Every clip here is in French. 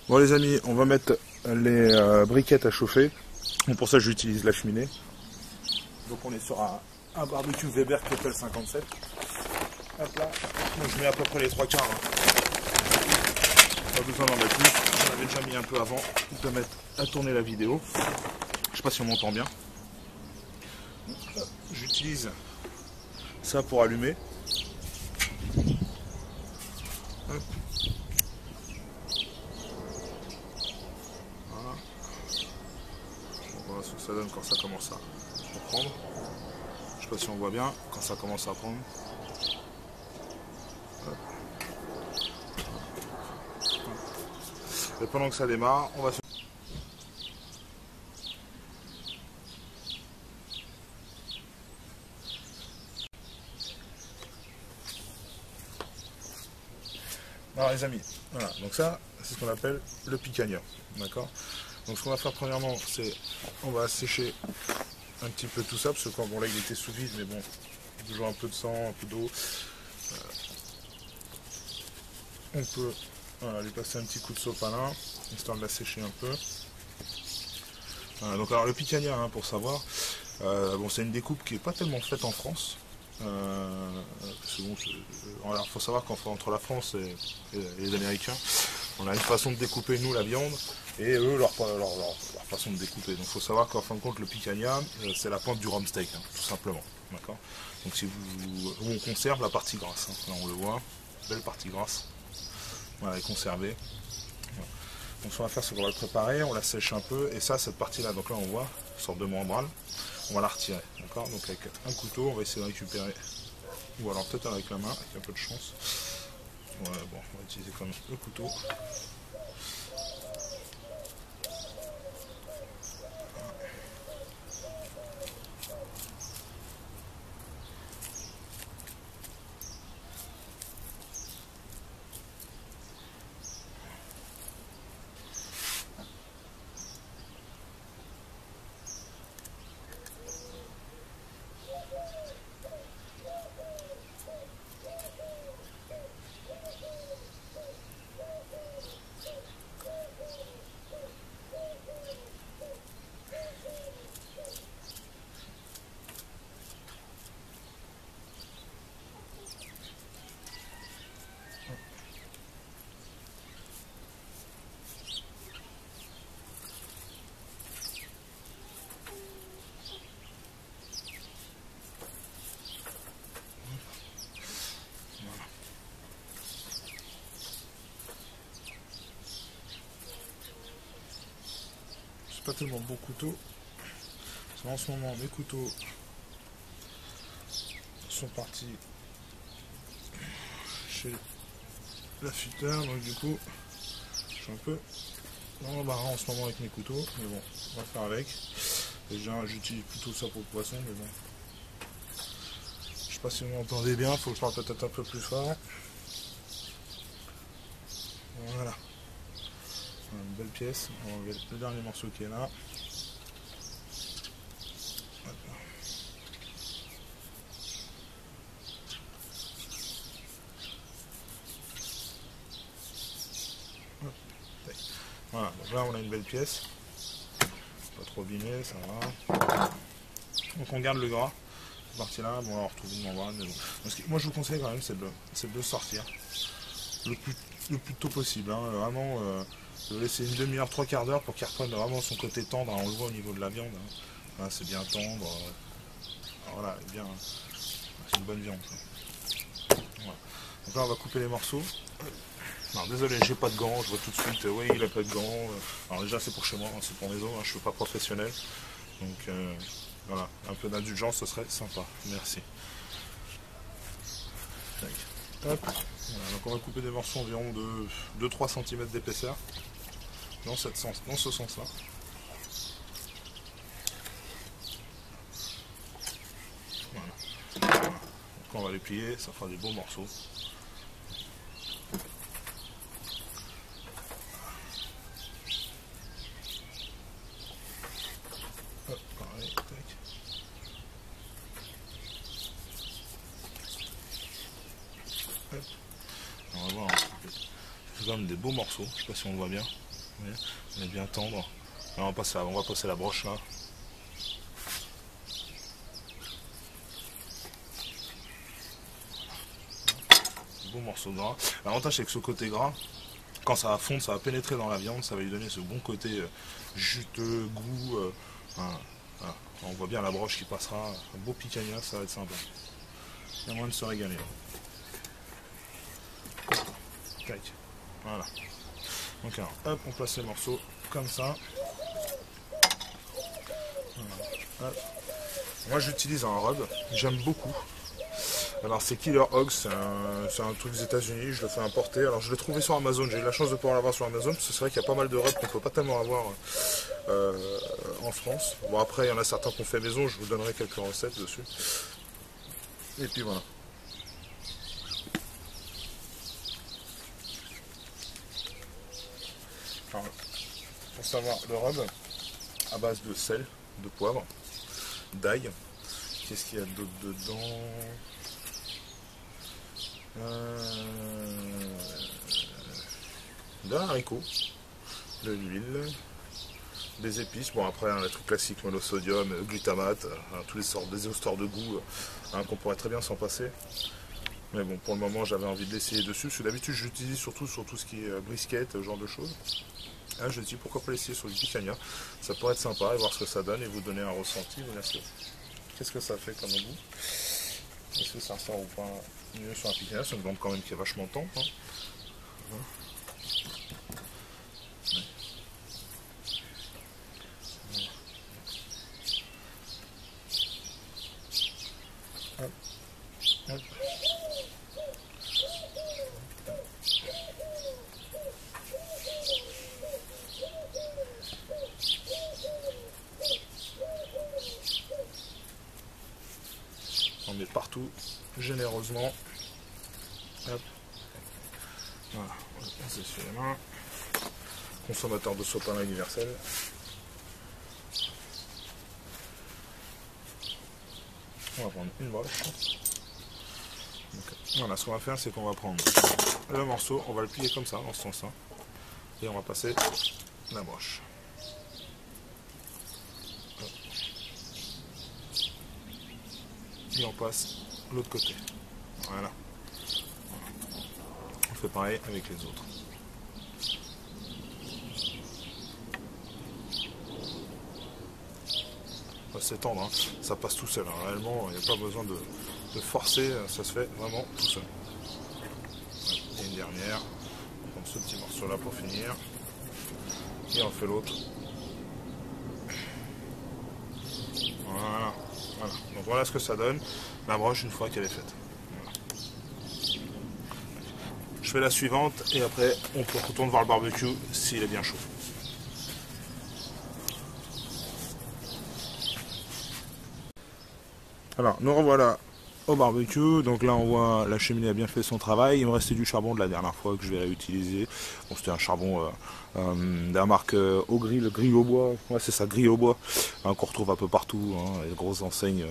Bon les amis, on va mettre les briquettes à chauffer. Bon, pour ça j'utilise la cheminée. Donc on est sur un barbecue Weber Keppel 57. Hop là, donc je mets à peu près les 3/4. Pas besoin d'en mettre plus. J'en avais déjà mis un peu avant de mettre à tourner la vidéo. Je sais pas si on m'entend bien. J'utilise ça pour allumer. Hop. Voilà. On voit ce que ça donne quand ça commence à prendre. Je sais pas si on voit bien quand ça commence à prendre. Hop. Et pendant que ça démarre, on va se... Alors les amis, voilà, donc ça, c'est ce qu'on appelle le picanha, d'accord. Donc ce qu'on va faire premièrement, c'est on va assécher un petit peu tout ça, parce que quand bon là il était sous vide, mais bon, toujours un peu de sang, un peu d'eau. On peut voilà, lui passer un petit coup de sopalin, histoire de la sécher un peu. Voilà, donc alors le picanha, hein, pour savoir, bon c'est une découpe qui n'est pas tellement faite en France. Parce que bon, alors faut savoir qu'entre la France et les Américains, on a une façon de découper nous la viande et eux leur façon de découper. Donc il faut savoir qu'en fin de compte le picanha c'est la pointe du rump steak, hein, tout simplement. D'accord. Donc si vous on conserve la partie grasse, hein, là on le voit, belle partie grasse. Voilà, elle est conservée. Voilà. Donc ce qu'on va faire c'est qu'on va le préparer, on la sèche un peu et ça cette partie là, donc là on voit une sorte de membrane. On va la retirer, d'accord. Donc avec un couteau, on va essayer de récupérer, ou alors peut-être avec la main, avec un peu de chance. Ouais, bon, on va utiliser quand même le couteau. Pas tellement bon couteau. En ce moment, mes couteaux sont partis chez l'affûteur, donc du coup, je suis un peu dans l'embarras en ce moment avec mes couteaux, mais bon, on va faire avec. Déjà, j'utilise plutôt ça pour le poisson, mais bon. Je sais pas si vous m'entendez bien, faut que je parle peut-être un peu plus fort. Voilà. Une belle pièce, on va enlever le dernier morceau qui est là. Voilà, donc là on a une belle pièce. Pas trop abîmé, ça va. Donc on garde le gras. Cette partie là, bon on retrouve une membrane, mais bon. Parce que moi je vous conseille quand même, c'est de sortir le plus tôt possible. Hein. Vraiment, de laisser une demi-heure, 3/4 d'heure pour qu'il reprenne vraiment son côté tendre. Hein. On le voit au niveau de la viande. Hein. Là, c'est bien tendre. Voilà, bien. C'est une bonne viande. Voilà. Donc là on va couper les morceaux. Non, désolé, j'ai pas de gants, je vois tout de suite, oui, il a pas de gants. Alors déjà c'est pour chez moi, hein, c'est pour mes os, hein, je suis pas professionnel. Donc voilà, un peu d'indulgence, ce serait sympa. Merci. Hop. Voilà, donc on va couper des morceaux environ de 2-3 cm d'épaisseur. Dans ce sens-là. Voilà. Donc on va les plier, ça fera des beaux morceaux. Hop, pareil, tac. Hop. On va voir, c'est quand même des beaux morceaux, je sais pas si on le voit bien. Vous voyez, on est bien tendre. Alors on va passer la broche là. Bon morceau de gras. L'avantage c'est que ce côté gras, quand ça va fondre, ça va pénétrer dans la viande, ça va lui donner ce bon côté juteux, goût. Voilà. Voilà. On voit bien la broche qui passera. Un beau picanha, ça va être sympa. Il y a moyen de se régaler. Tac. Voilà. Donc alors, hop, on place les morceaux comme ça. Voilà. Hop. Moi j'utilise un rub, j'aime beaucoup. Alors c'est Killer Hogs, c'est un truc des États-Unis, je le fais importer. Alors je l'ai trouvé sur Amazon, j'ai eu la chance de pouvoir l'avoir sur Amazon, parce que c'est vrai qu'il y a pas mal de rubs qu'on ne peut pas tellement avoir en France. Bon après il y en a certains qu'on fait maison, je vous donnerai quelques recettes dessus. Et puis voilà. Alors, pour savoir, le rub, à base de sel, de poivre, d'ail. Qu'est-ce qu'il y a d'autre dedans? De haricot, de l'huile, des épices. Bon après les trucs classiques, monosodium, glutamate, tous les sortes des histoires de goût qu'on pourrait très bien s'en passer. Mais bon, pour le moment j'avais envie de l'essayer dessus, parce que d'habitude j'utilise surtout sur tout ce qui est brisket, ce genre de choses. Là je me dis pourquoi pas l'essayer sur du picanha, ça pourrait être sympa et voir ce que ça donne et vous donner un ressenti. Qu'est-ce que ça fait comme goût? Est-ce que ça ressort ou pas mieux sur un picanha? C'est une viande quand même qui est vachement tendre. Hein. Hop. Hop. On met partout, généreusement. Hop. Voilà, on va passer sur les mains. Consommateur de sopalin universel. On va prendre une broche. Donc, voilà, ce qu'on va faire, c'est qu'on va prendre le morceau, on va le plier comme ça, dans ce sens-là. Et on va passer la broche. Et on passe l'autre côté. Voilà. On fait pareil avec les autres. C'est tendre, hein. Ça passe tout seul. Hein. Réellement, il n'y a pas besoin de forcer, ça se fait vraiment tout seul. Et une dernière. On prend ce petit morceau là pour finir. Et on fait l'autre. Voilà. Voilà. Donc voilà ce que ça donne, la broche une fois qu'elle est faite. Voilà. Je fais la suivante et après on retourne voir le barbecue s'il est bien chaud. Alors nous revoilà au barbecue, donc là on voit la cheminée a bien fait son travail. Il me restait du charbon de la dernière fois que je vais réutiliser. Bon, c'était un charbon de la marque Augry, le grill au bois, ouais c'est ça, grill au bois, hein, qu'on retrouve un peu partout, hein, les grosses enseignes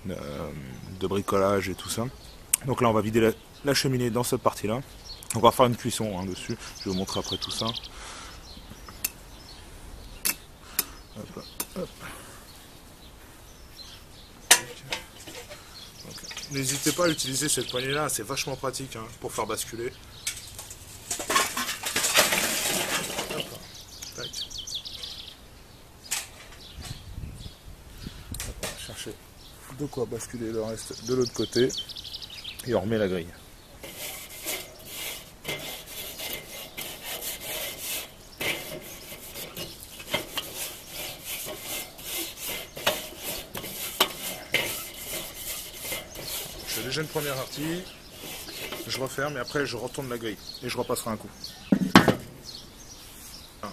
de bricolage et tout ça. Donc là on va vider la cheminée dans cette partie là. On va faire une cuisson hein, dessus, je vais vous montrer après tout ça. Hop, hop. N'hésitez pas à utiliser cette poignée là, c'est vachement pratique hein, pour faire basculer. Hop, tac. Hop, on va chercher de quoi basculer le reste de l'autre côté et on remet la grille. Je fais déjà une première partie, je referme et après je retourne la grille et je repasserai un coup. Ah,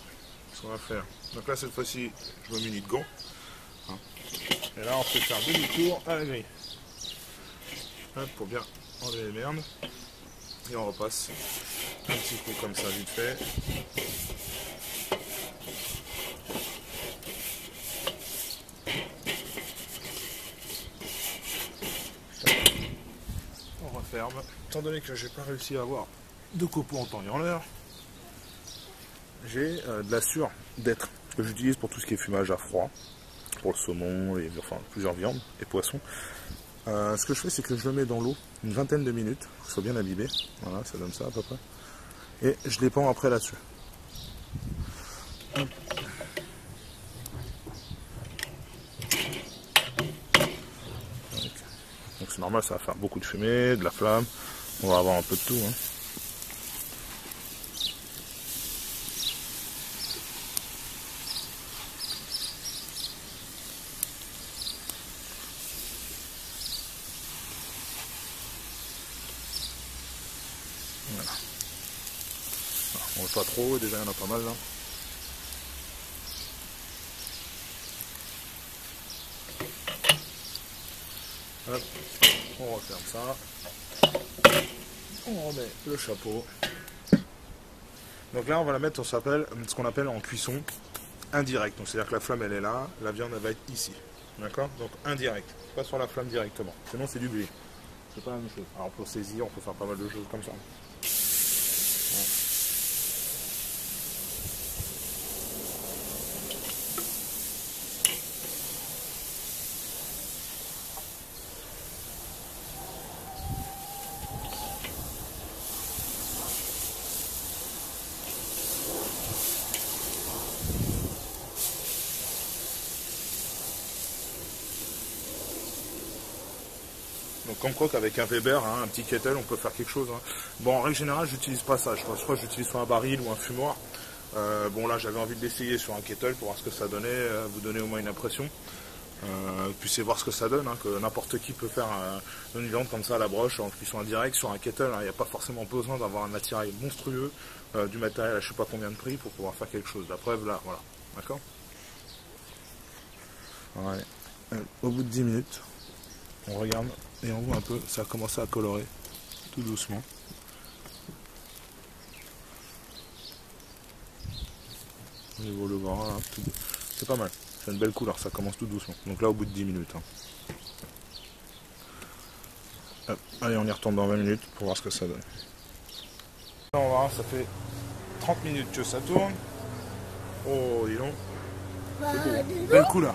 ce qu'on va faire. Donc là cette fois-ci je me munis de gants. Hein. Et là on fait faire demi-tour à la grille. Hop, pour bien enlever les merdes. Et on repasse un petit coup comme ça vite fait. On referme. Étant donné que j'ai pas réussi à avoir de copeaux en temps et en l'heure, j'ai de la sûre d'être que j'utilise pour tout ce qui est fumage à froid, pour le saumon, enfin plusieurs viandes et poissons. Ce que je fais, c'est que je le mets dans l'eau une vingtaine de minutes, pour que ce soit bien imbibé. Voilà, ça donne ça à peu près. Et je les pends après là-dessus. Donc c'est normal, ça va faire beaucoup de fumée, de la flamme. On va avoir un peu de tout. Hein. Voilà. On ne veut pas trop, déjà il y en a pas mal là. Hop, on referme ça. On remet le chapeau. Donc là on va la mettre, ce qu'on appelle en cuisson indirecte. Donc c'est-à-dire que la flamme elle est là, la viande elle va être ici. D'accord? Donc indirect, pas sur la flamme directement. Sinon c'est du blé. C'est pas la même chose. Alors pour saisir, on peut faire pas mal de choses comme ça. Donc comme quoi qu'avec un Weber, hein, un petit kettle, on peut faire quelque chose. Hein. Bon, en règle générale, j'utilise pas ça. Je crois que j'utilise soit un baril ou un fumoir. Bon là, j'avais envie de l'essayer sur un kettle pour voir ce que ça donnait, vous donner au moins une impression. Puis c'est voir ce que ça donne, hein, que n'importe qui peut faire une viande comme ça à la broche en cuisson indirecte sur un kettle. Il n'y a pas forcément besoin d'avoir un matériel monstrueux, du matériel à je sais pas combien de prix pour pouvoir faire quelque chose. La preuve là, voilà. D'accord. Ouais. Au bout de 10 minutes, on regarde et on voit un peu, ça a commencé à colorer tout doucement. Au niveau le vent, hein, c'est pas mal. C'est une belle couleur, ça commence tout doucement. Donc là au bout de 10 minutes. Hein. Hop, allez, on y retourne dans 20 minutes pour voir ce que ça donne. Là, on va voir, ça fait 30 minutes que ça tourne. Oh, dis donc. C'est beau. Belle couleur.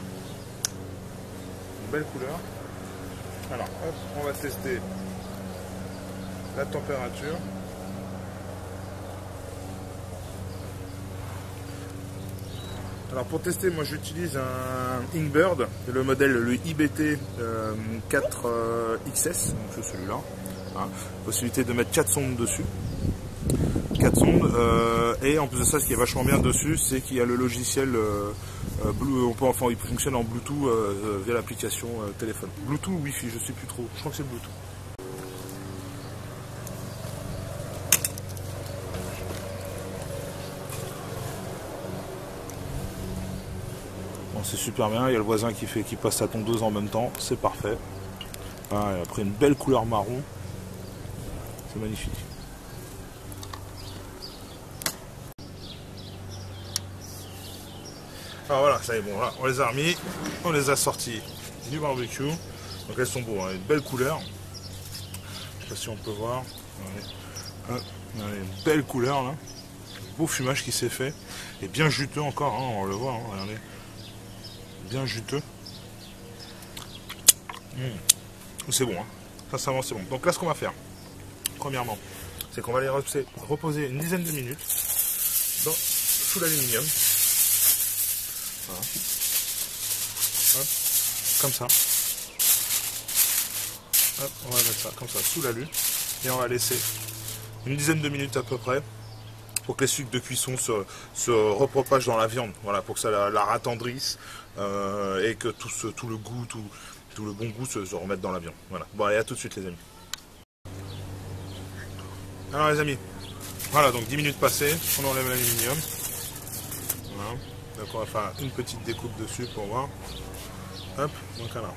Une belle couleur. Alors, hop, on va tester la température. Alors pour tester, moi j'utilise un Inkbird, le modèle le IBT 4XS, donc c'est celui-là. Hein. Possibilité de mettre 4 sondes dessus. 4 sondes. Et en plus de ça, ce qui est vachement bien dessus, c'est qu'il y a le logiciel il fonctionne en Bluetooth via l'application téléphone. Bluetooth ou Wi-Fi, je sais plus trop. Je crois que c'est Bluetooth. Bon, c'est super bien. Il y a le voisin qui passe sa tondeuse en même temps. C'est parfait. Ah, et après une belle couleur marron. C'est magnifique. Alors voilà, ça y est, bon, là, on les a remis, on les a sortis du barbecue. Donc elles sont beaux, hein, une belle couleur. Je sais pas si on peut voir. Une belle couleur là. Beau fumage qui s'est fait. Et bien juteux encore, hein, on le voit, hein, regardez. Bien juteux. C'est bon, hein. Sincèrement c'est bon. Donc là ce qu'on va faire, premièrement, c'est qu'on va les reposer une dizaine de minutes sous l'aluminium. Voilà. Hop, comme ça. Hop, on va mettre ça comme ça sous l'alu et on va laisser une dizaine de minutes à peu près pour que les sucres de cuisson se repropagent dans la viande. Voilà, pour que ça la rattendrisse et que tout le goût, tout le bon goût se remette dans la viande. Voilà. Bon allez, à tout de suite les amis. Alors les amis, voilà, donc 10 minutes passées, on enlève l'aluminium. Voilà. Donc on va faire une petite découpe dessus pour voir. Hop, donc alors.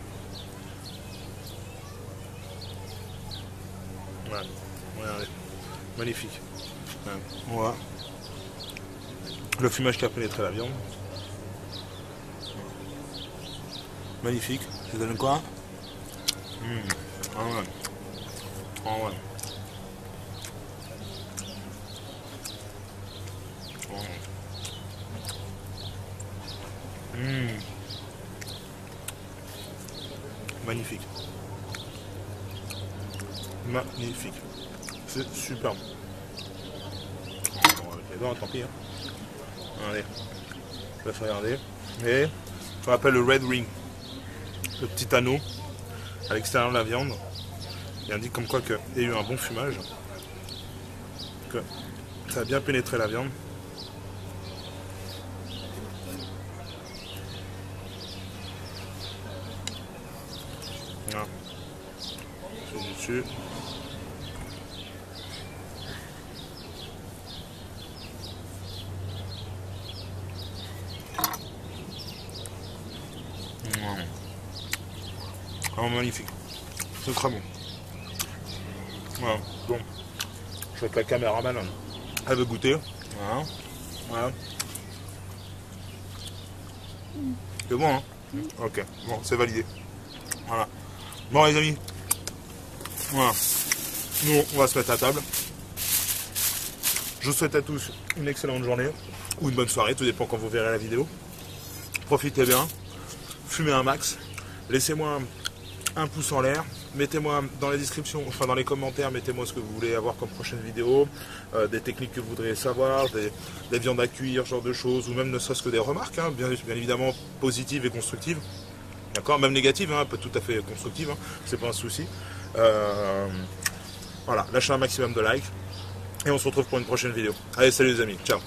Voilà, regardez, magnifique. On voit le fumage qui a pénétré la viande. Magnifique. Ça donne quoi? Ah ouais. Ah ouais. magnifique. Magnifique. C'est superbe. Bon, avec les doigts, tant pis. Hein. Allez, je vais regarder. Et ce qu'on appelle le red ring, le petit anneau à l'extérieur de la viande. Il indique comme quoi qu'il y a eu un bon fumage, que ça a bien pénétré la viande. Voilà. C'est dessus. Oh, magnifique. C'est très bon. Voilà. Bon. Je vois que la caméraman, elle veut goûter. Voilà. Voilà. C'est bon, hein? Ok. Bon, c'est validé. Voilà. Bon, les amis. Voilà. Nous, on va se mettre à table. Je vous souhaite à tous une excellente journée ou une bonne soirée, tout dépend quand vous verrez la vidéo. Profitez bien, fumez un max, laissez-moi un pouce en l'air, mettez-moi dans la description, enfin dans les commentaires, mettez-moi ce que vous voulez avoir comme prochaine vidéo, des techniques que vous voudriez savoir, des viandes à cuire, ce genre de choses, ou même ne serait-ce que des remarques, hein, bien évidemment positives et constructives. D'accord, même négative, hein, pas tout à fait constructive, hein, c'est pas un souci. Voilà, lâchez un maximum de likes et on se retrouve pour une prochaine vidéo. Allez, salut les amis, ciao.